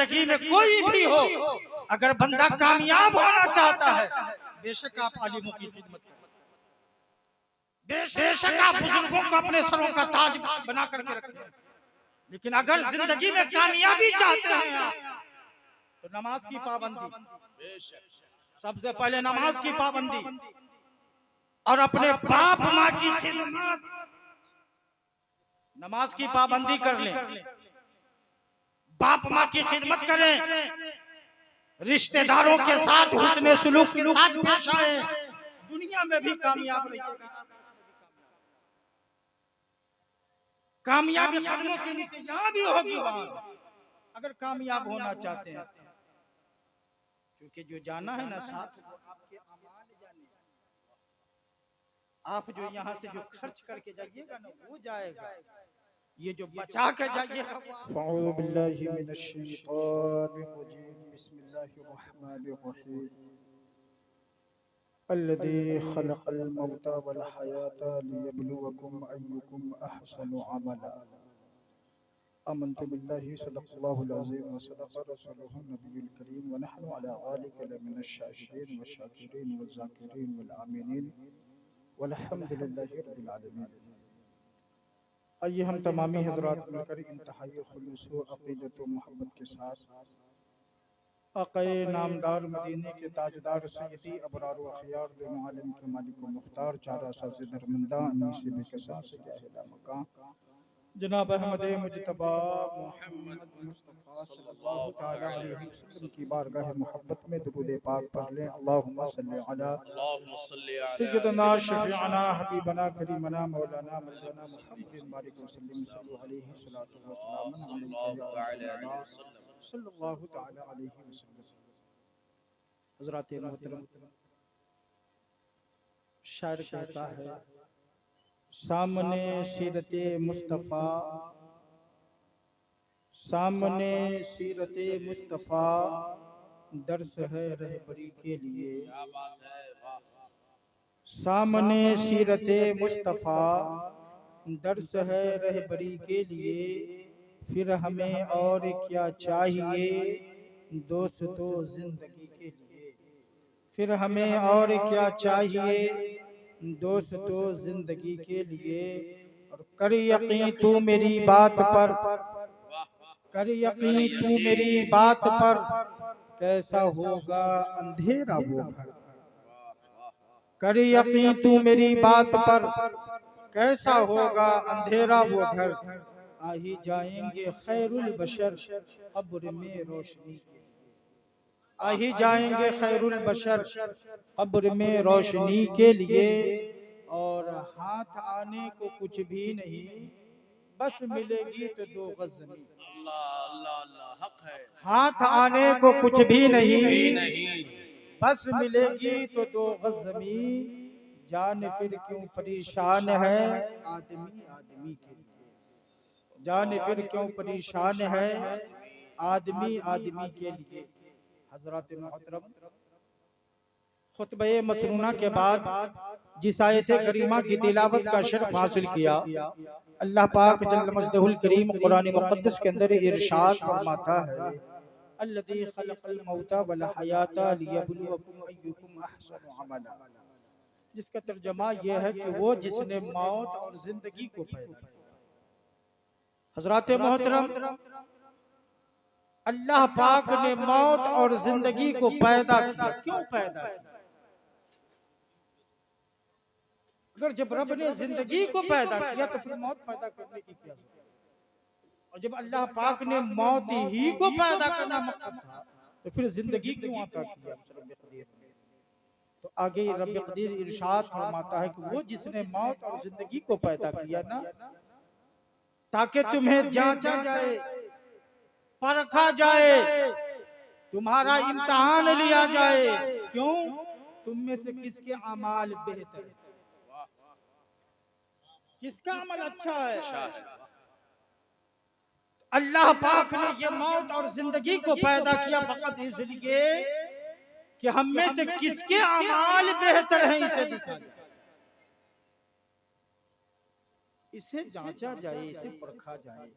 जिंदगी में कोई भी हो, अगर बंदा कामयाब होना चाहता है, बेशक आप आलिमों की खिदमत करें, बेशक आप बुजुर्गों को अपने सरों का ताज बना करके रखें, लेकिन अगर जिंदगी में कामयाबी चाहते हैं आप, तो नमाज की पाबंदी, सबसे पहले नमाज की पाबंदी, और अपने बाप माँ की खिदमत। नमाज की पाबंदी कर लें, बाप माँ की खिदमत करें, रिश्तेदारों के साथ हुस्ने सुलूक के साथ पेश आए, दुनिया में भी कामयाब रहिएगा। कामयाबी कदमों के नीचे जहां भी होगी वहां, अगर कामयाब होना चाहते हैं, क्योंकि जो जाना है ना साथ, वो आपके अमाल जाने, आप जो यहाँ से जो खर्च करके जाइएगा ना वो जाएगा, ये जो बचा के जाइएगा वो। अऊज़ु बिल्लाहि मिनश शैतानिर रजीम, बिस्मिल्लाहिर रहमानिर रहीम, अल्लज़ी खलक़ल मौता वल हयाता लियब्लुवकुम अय्युकुम अहसनु अमला। आमन्तु बिल्लाहि सदक़ल्लाहुल अज़ीम व सदक़ रसूलुहुन नबियुल करीम व नहनु अला ज़ालिका लमिनश शाहिदीन व शाकिरीन व ज़ाकिरीन वल आमिनीन वल्हम्दुलिल्लाहि रब्बिल आलमीन। आइए हम तमामी हज़रात मिलकर इंतहाई खुलूस व अक़ीदत व मोहब्बत के साथ आक़ाए नामदार मदीने के ताजदार सय्यदी अबरार व अख़यार दोनों आलम के मालिक व मुख्तार चारा साज़े दरमंदा से बेकसा से जाहिला मकाम जनाब अहमद मुजतबा मोहम्मद मुस्तफ़ा सल्लल्लाहु तआला अलैहि वसल्लम की बारगाह मोहब्बत में दुरूद पाक पढ़ लें। अल्लाहुम्मा सल्लि अला सय्यदना शफ़ीअना हबीबना करीमना मौलाना मौलाना मुहम्मद बारिक वसल्लम सल्लल्लाहु अलैहि सलातो व सलाम अलैहि सल्लल्लाहु तआला अलैहि वसल्लम। हज़रात मोहतरम, शायर कहता है, सामने सीरते मुस्तफ़ा, सामने सीरते मुस्तफ़ा, दर्स है रहबरी के लिए। सामने सीरते मुस्तफ़ा, दर्स है रहबरी के लिए। फिर हमें और क्या चाहिए दोस्तों जिंदगी के लिए। फिर हमें और क्या चाहिए दोस्तों जिंदगी के लिए। और कर यकीन तू मेरी बात पर, कर यकीन तू मेरी बात पर, कैसा होगा अंधेरा वो घर। कर यकीन तू मेरी बात पर, कैसा होगा अंधेरा वो घर। आ ही जाएंगे खैरुल बशर कब्र में रोशनी के लिए। आ ही जाएंगे खैरुल बशर कब्र में रोशनी के लिए। और हाथ आने को कुछ भी नहीं, बस मिलेगी तो दो गज ज़मीन। हाथ आने को कुछ भी नहीं, बस मिलेगी तो दो गज ज़मीन। जान फिर क्यों परेशान है आदमी आदमी के लिए। जान फिर क्यों परेशान है आदमी आदमी के लिए। हज़रात मोहतरम, खुतबे मसनूना के बाद जिस आयत करीमा की तिलावत का शर्फ हासिल किया, अल्लाह पाक जल्ल मजदहुल करीम कुरान मुक़द्दस के अंदर इरशाद फरमाता है, अल्लज़ी खलक़ल मौता वल हयाता लियब्लुवकुम अय्युकुम अहसनु अमला। जिसका तर्जुमा यह है कि वो जिसने मौत और जिंदगी को पैदा किया। हज़रात मोहतरम, अल्लाह पाक ने मौत और जिंदगी को पैदा किया। क्यों पैदा किया? अगर जब रब ने जिंदगी को पैदा किया तो फिर मौत पैदा करने की क्या जरूरत? और जब अल्लाह पाक ने मौत ही को पैदा करना मकसद था, तो फिर जिंदगी क्यों अता किया रब कदीर ने? तो आगे रब कदीर इरशाद फरमाता है कि वो जिसने मौत और जिंदगी को पैदा किया ना, ताकि तुम्हें जांचा जाए, परखा जाए, तुम्हारा इम्तिहान लिया जाए। क्यों? तुम में से किसके अमाल बेहतर है, किसका अमल अच्छा है। अल्लाह पाक ने ये मौत और जिंदगी को पैदा किया फकत इसलिए कि हम में से किसके अमाल बेहतर हैं इसे दिखा जाए, इसे जांचा जाए, इसे परखा जाए।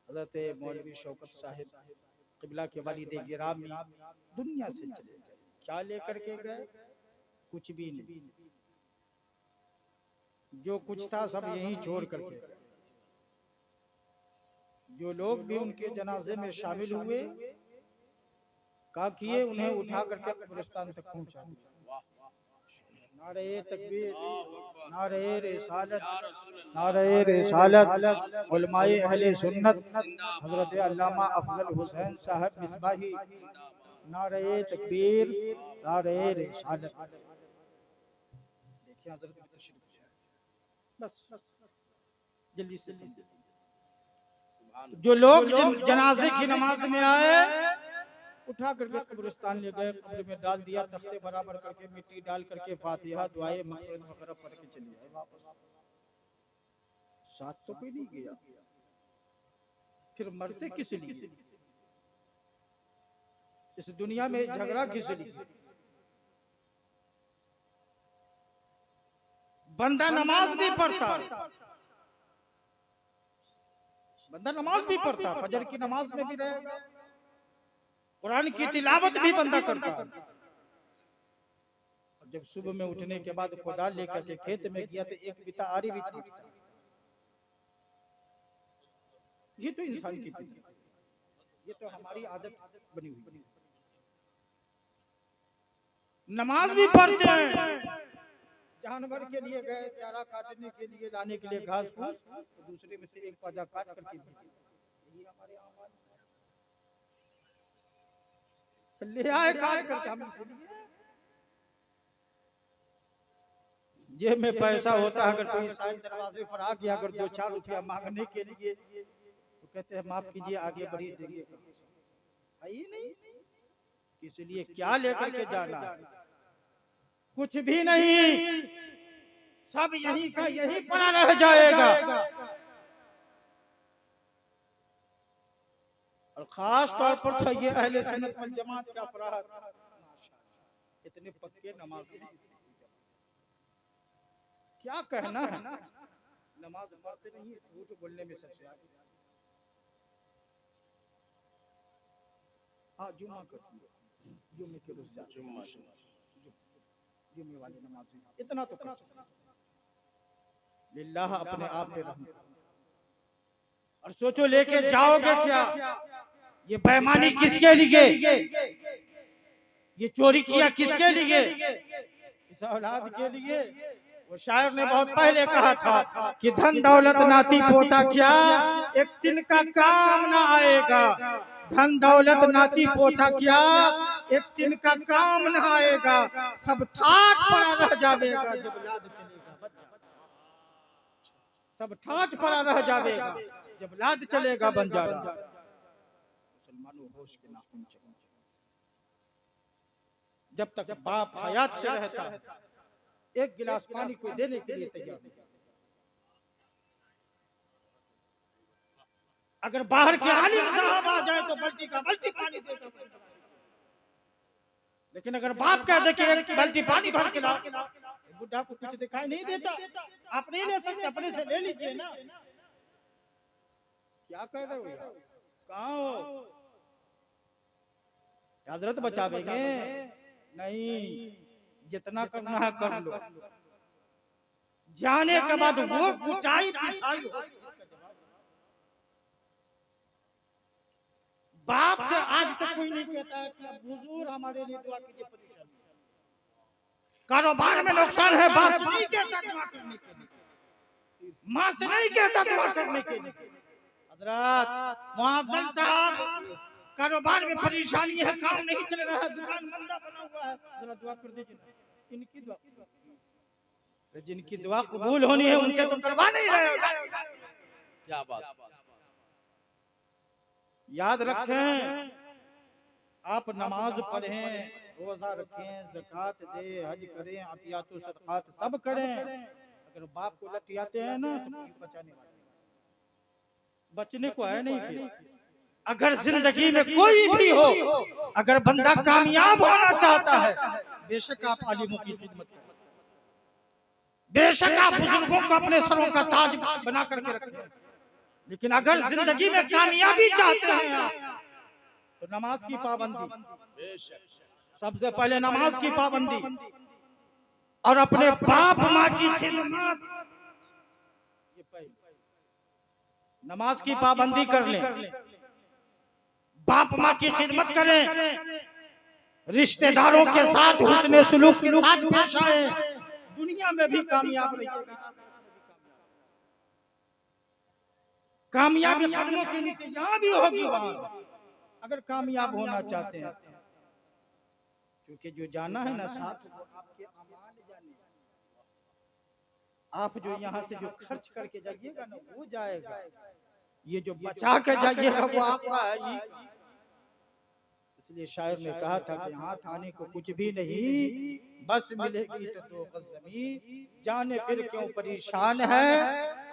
हज़रत मौलवी शौकत साहिब किबला के वालिद गिरामी दुनिया से चले गए, क्या लेकर के गए? कुछ भी नहीं। जो कुछ था सब यहीं छोड़ करके गए। जो लोग भी उनके जनाजे में शामिल हुए, क्या किए? उन्हें उठा करके कब्रिस्तान तक पहुंचा दिया। नारे तकबीर, नारे रिसालत, नारे रिसालत। उलमाए अहले सुन्नत हजरत अल्लामा अफजल हुसैन साहब मिसबाही, नारे तकबीर, नारे रिसालत। देखिए हजरत की तशरीफ बस जल्दी से समझिए। जो लोग जनाजे की नमाज में आए, उठा करके कब्रिस्तान ले गए, कब्र में डाल दिया, तख्ते बराबर करके मिट्टी डाल करके फातिहा दुआए मग़फ़िरत वगैरह पढ़ के चले आए वापस। साथ तो कोई नहीं गया। फिर मरते किस लिए? इस दुनिया में झगड़ा किस लिए? बंदा नमाज भी पढ़ता, बंदा नमाज भी पढ़ता, फजर की नमाज में भी रहेगा, कुरान की तिलावत भी बंदा करता। और जब सुबह में उठने के बाद कोदाल लेकर के खेत में गया तो एक बिता आरी भी छांटता। ये तो इंसान की फितरत, ये तो हमारी आदत बनी हुई है। नमाज भी पढ़ते हैं, जानवर के लिए गए, चारा काटने के लिए, लाने के लिए घास फूस, तो दूसरे में से एक पाजा काट करके यही हमारे आमाल ले आए काट करके। हम जेब में पैसा होता है, अगर कोई इंसान दरवाजे पर आ गया, अगर 2-4 रुपया मांगने के लिए, तो कहते हैं माफ कीजिए, आगे बढ़ी देंगे। आइए नहीं, इसलिए क्या लेकर के जाना? कुछ भी नहीं, सब यही का यही पड़ा रह जाएगा। और खास तौर पर था ये अहले सुन्नत वल जमात का अफराद, इतने पक्के नमाज़ी हैं। क्या कहना है, नमाज पढ़ते नहीं, झूठ बोलने में सबसे आगे। हाँ जुम्मा करती है, जुम्मे के रोज जाते हैं, जुम्मे वाली नमाज, इतना तो कर सकते। लिल्लाह अपने आप पे रहम। और सोचो लेके जाओगे क्या? ये बेईमानी किसके लिए? ये चोरी किया किसके लिए? इस औलाद के लिए। वो शायर ने बहुत पहले कहा था कि धन दौलत नाती पोता क्या, एक दिन का काम ना आएगा। धन दौलत नाती पोता क्या, एक दिन का काम ना आएगा। सब ठाठ पड़ा रह जाएगा जब लाद चलेगा। सब ठाठ पड़ा रह जाएगा जब लाद चलेगा बंजारा। मुसलमानों होश के नाखून चलें। जब तक बाप हयात से रहता है, एक गिलास पानी को देने के लिए तैयार नहीं। अगर बाहर के आलिम साहब आ जाए तो बाल्टी का बाल्टी पानी देगा, लेकिन अगर बाप कह दे कि एक बाल्टी पानी भर के लाओ, बुढ़ा को कुछ दिखाई नहीं देता। आप नहीं ले सकते, अपने से ले लीजिए ना। क्या कह रहे हो यार? कहाँ हो? हजरत बचावेंगे नहीं, जितना करना है कर लो। जाने के बाद वो कुटाई पिसाई हो। बाप से आज तक कोई नहीं कहता है कि हुजूर हमारे लिए दुआ कीजिए, परेशानी कारोबार में नुकसान है, बाप से नहीं कहता दुआ करने के लिए, माँ से नहीं कहता दुआ करने के लिए। हजरत मुअज्जल साहब, कारोबार में परेशानी है, काम नहीं चल रहा है, दुकान मंदा बना हुआ है, जरा दुआ कर दीजिए। इनकी दुआ, जिनकी दुआ कबूल होनी है उनसे तो करवा नहीं रहे हो। क्या बात। याद रखें, आप नमाज पढ़ें, रोजा रखें, ज़कात दे, हज करें, अतियात सदकात सब करें, अगर बाप को लतियाते हैं ना तो बचाने वाले बचने को है नहीं। फिर अगर जिंदगी में कोई भी हो, अगर बंदा कामयाब होना चाहता है, बेशक आप आलिमों की खिदमत करें, बेशक आप बुजुर्गों को अपने सरों का ताज बना करके रखें, लेकिन अगर जिंदगी में कामयाबी चाहते हैं आप, तो नमाज की पाबंदी, सबसे पहले नमाज की पाबंदी और अपने बाप माँ की खिदमत। ये पहले नमाज की पाबंदी कर लें, बाप माँ की खिदमत करें, रिश्तेदारों के साथ हुस्ने सुलूक के साथ पेश आए, दुनिया में भी कामयाब रहिएगा। कामयाबी कदमों के नीचे जहां भी होगी वहां, अगर कामयाब होना चाहते हैं, क्योंकि जो जाना है ना साथ, वो आपके अमाल जाने, आप जो यहाँ से जो खर्च करके जाइएगा ना वो जाएगा, ये जो बचा के जाइएगा वो आपका है। इसलिए शायर ने कहा था कि हाथ आने को कुछ भी नहीं, बस मिलेगी तो 2 गज ज़मीन, जाने फिर क्यों परेशान है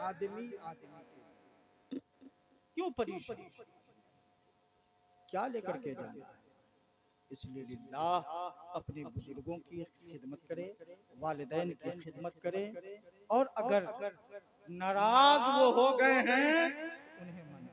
आदमी आदमी, क्यों परेशान, क्या लेकर के जाना है। इसलिए लिल्लाह अपने बुजुर्गों की खिदमत करे, वालिदैन की खिदमत करे, और अगर नाराज वो हो गए हैं उन्हें मना,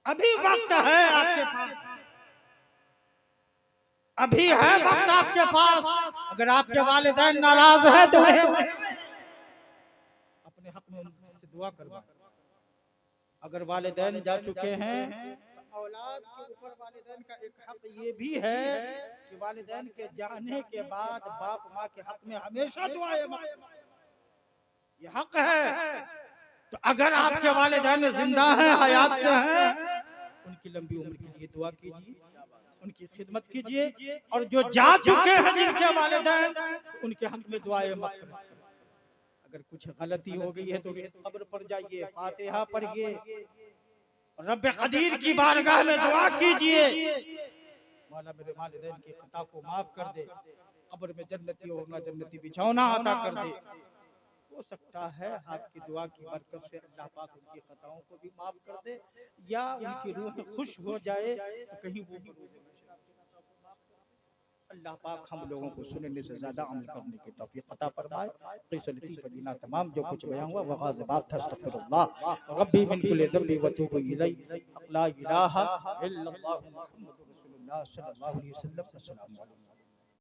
अभी वक्त है आपके पास, अभी है वक्त आपके पास। अगर आपके वालिदैन नाराज हैं तो उन्हें अपने हक में उनसे दुआ करवा। अगर वालिदैन जा चुके हैं, औलाद के ऊपर वालिदैन का एक हक ये भी है कि वालिदैन के जाने के बाद बाप माँ के हक में हमेशा दुआएं मांगे, ये हक है। तो अगर आपके वालिदैन जिंदा हैं, हयात से हैं, उनकी लंबी उम्र के लिए दुआ कीजिए, उनकी खिदमत कीजिए, और जो जा चुके हैं जिनके वालिदैन, उनके हक में दुआएं मग़फ़िरत। अगर कुछ गलती हो गई है तो कब्र पर जाइए, फातिहा पढ़िए, रब्बे कदीर की बारगाह में दुआ कीजिए, मौला मेरे वालिदैन की खता को माफ कर दे, कब्र में जन्नती होना जन्नती बिछौना अता कर दे। हो सकता है आपकी दुआ की बरकत से अल्लाह पाक उनकी खताओं को भी माफ कर दे, या उनकी रूह खुश हो जाए तो कहीं वो भी अल्लाह पाक हम लोगों को सुनने से ज्यादा अमल करने की तौफीक अता फरमाए। तमाम जो कुछ बयान हुआ वगाज़ बात था, अस्तग़फिरुल्लाह रब्बी मिन कुल्लि ज़ंबि व तूबु इलैहि, ला इलाहा इल्लल्लाहु मुहम्मदुर रसूलुल्लाह सल्लल्लाहु अलैहि वसल्लम। अस्सलामु अलैकुम।